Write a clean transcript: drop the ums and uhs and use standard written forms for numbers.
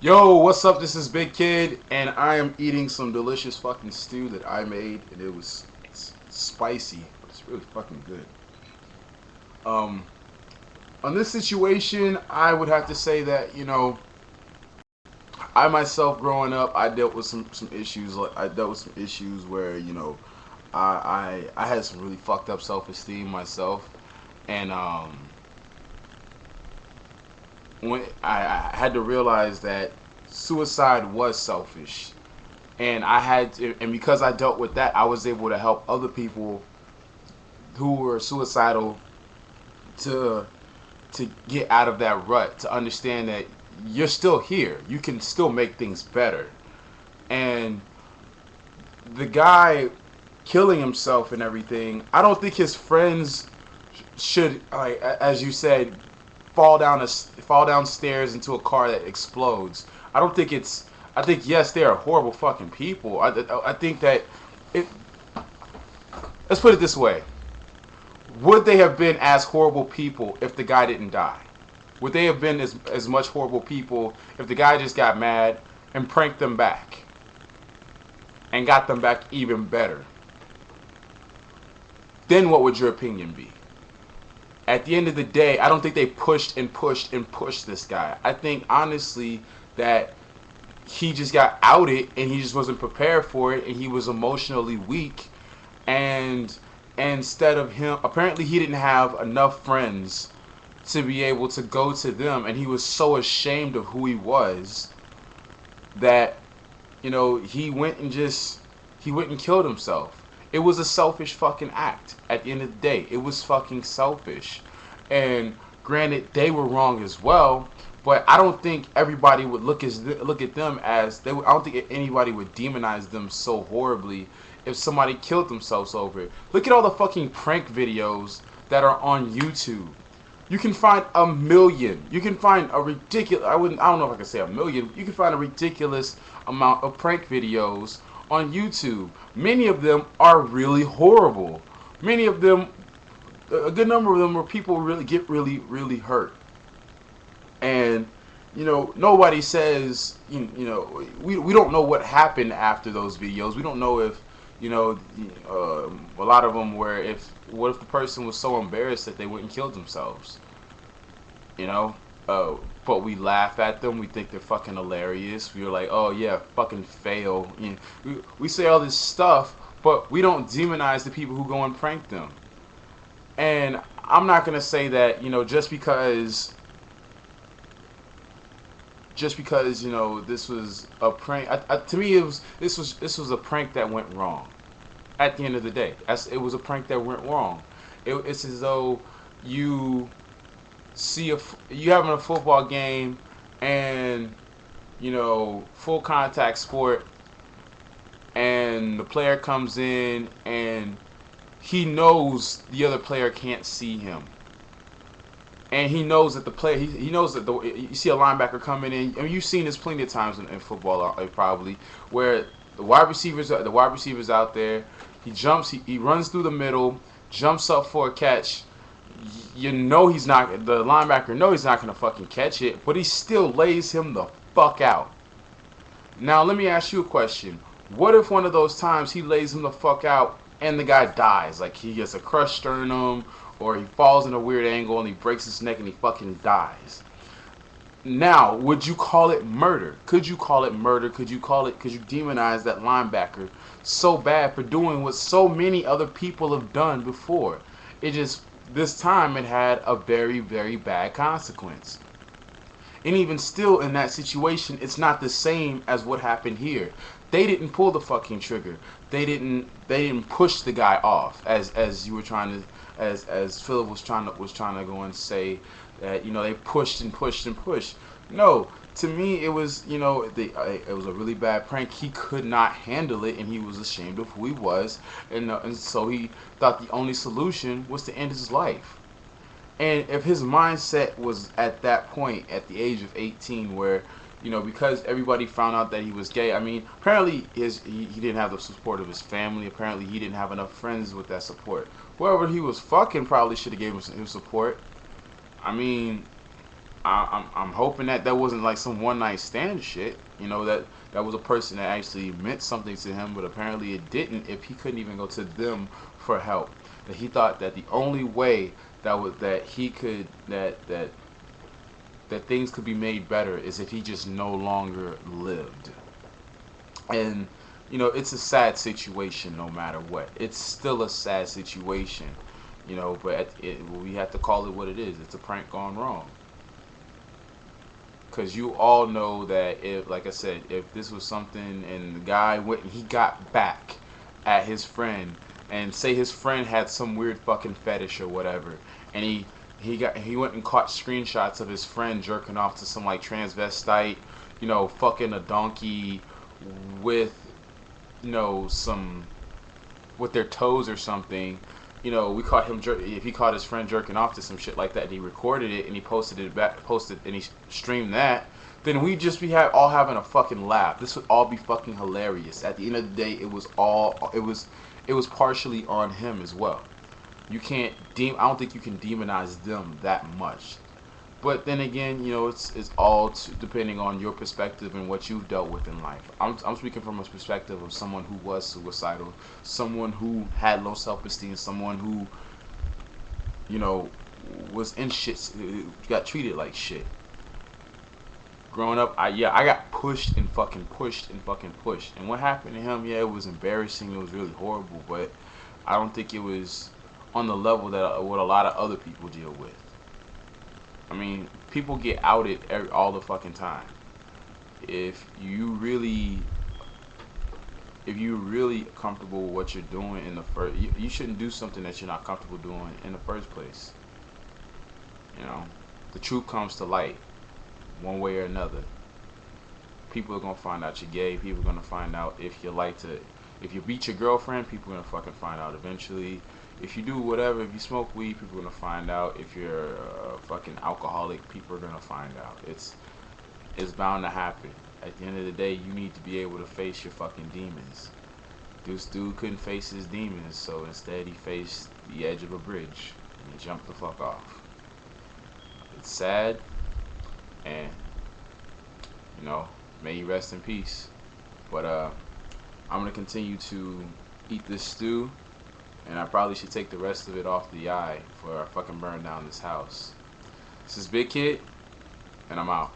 Yo, what's up? This is Big Kid, and I am eating some delicious fucking stew that I made, and it was spicy, but it's really fucking good. Um, on this situation, I would have to say that I myself growing up, I dealt with some issues. Like I dealt with some issues where I had some really fucked up self esteem myself, and when I had to realize that suicide was selfish, and and because I dealt with that, I was able to help other people who were suicidal to get out of that rut, to understand that you're still here, you can still make things better. And the guy killing himself and everything, I don't think his friends should, like as you said, fall downstairs into a car that explodes. I don't think it's. I think yes, they are horrible fucking people. I think that it. Let's put it this way: would they have been as horrible people if the guy didn't die? Would they have been as much horrible people if the guy just got mad and pranked them back and got them back even better? Then what would your opinion be? At the end of the day, I don't think they pushed and pushed and pushed this guy. I think honestly that he just got outed and he just wasn't prepared for it, and he was emotionally weak. And instead of him, apparently he didn't have enough friends to be able to go to them, and he was so ashamed of who he was that he went and killed himself. It was a selfish fucking act. At the end of the day, it was fucking selfish. And granted, they were wrong as well, but I don't think everybody would look at them as they would, I don't think anybody would demonize them so horribly if somebody killed themselves over it. Look at all the fucking prank videos that are on YouTube. You can find a million. You can find a ridiculous. I don't know if I can say a million. You can find a ridiculous amount of prank videos on YouTube. Many of them are really horrible. Many of them, a good number of them, where people really get really hurt. And nobody says. We don't know what happened after those videos. We don't know if a lot of them where if what if the person was so embarrassed that they went and killed themselves, you know but we laugh at them. We think they're fucking hilarious. We're like, oh yeah, fucking fail. We say all this stuff, but we don't demonize the people who go and prank them. And I'm not gonna say that just because this was a prank. To me, this was a prank that went wrong. At the end of the day, it was a prank that went wrong. It's as though you you having a football game, and full contact sport, and the player comes in and he knows the other player can't see him, and he knows that the player he knows that you see a linebacker coming in. I mean, you've seen this plenty of times in football, probably, where the wide receivers out there. He runs through the middle, jumps up for a catch. He's not, the linebacker know he's not gonna fucking catch it, but he still lays him the fuck out. Now let me ask you a question. What if one of those times he lays him the fuck out and the guy dies? Like he gets a crushed sternum, or he falls in a weird angle and he breaks his neck and he fucking dies. Now, would you call it murder? Could you call it murder? Could you demonize that linebacker so bad for doing what so many other people have done before? It just, this time it had a very, very bad consequence. And even still, in that situation, it's not the same as what happened here. They didn't pull the fucking trigger. They didn't push the guy off, as you were trying to, as Philip was trying to go and say that they pushed and pushed and pushed. No, to me it was it was a really bad prank. He could not handle it, and he was ashamed of who he was, and so he thought the only solution was to end his life. And if his mindset was at that point, at the age of 18, where, because everybody found out that he was gay, I mean, apparently he didn't have the support of his family. Apparently he didn't have enough friends with that support. Whoever he was fucking probably should have gave him some support. I mean, I'm hoping that that wasn't like some one night stand shit. You know, that that was a person that actually meant something to him, but apparently it didn't. If he couldn't even go to them for help, that he thought that the only way that he could that things could be made better is if he just no longer lived. And you know, it's a sad situation no matter what. It's still a sad situation, you know, but we have to call it what it is. It's a prank gone wrong. Because you all know that if, like I said, if this was something and the guy went and he got back at his friend, and say his friend had some weird fucking fetish or whatever, and he went and caught screenshots of his friend jerking off to some like transvestite, you know, fucking a donkey with, you know, some with their toes or something. You know, we caught him if he caught his friend jerking off to some shit like that, and he recorded it and he posted it back, posted and he streamed that, then we just be all having a fucking laugh. This would all be fucking hilarious. At the end of the day, it was partially on him as well. You can't I don't think you can demonize them that much. But then again, you know, it's all depending on your perspective and what you've dealt with in life. I'm speaking from a perspective of someone who was suicidal, someone who had low self-esteem, someone who, you know, was in shit, got treated like shit. Growing up, I got pushed and fucking pushed and fucking pushed. And what happened to him? Yeah, it was embarrassing. It was really horrible, but I don't think it was on the level that what a lot of other people deal with. I mean, people get outed all the fucking time. If you really, if you're really comfortable with what you're doing in the first, you shouldn't do something that you're not comfortable doing in the first place. You know, the truth comes to light, one way or another. People are gonna find out you're gay. People are gonna find out if you like to, if you beat your girlfriend. People are gonna fucking find out eventually. If you do whatever, if you smoke weed, people are gonna find out. If you're a fucking alcoholic, people are gonna find out. It's bound to happen. At the end of the day, you need to be able to face your fucking demons. This dude couldn't face his demons, so instead he faced the edge of a bridge and he jumped the fuck off. It's sad, and you know, may he rest in peace. But I'm gonna continue to eat this stew. And I probably should take the rest of it off the eye before I fucking burn down this house. This is Big Kid, and I'm out.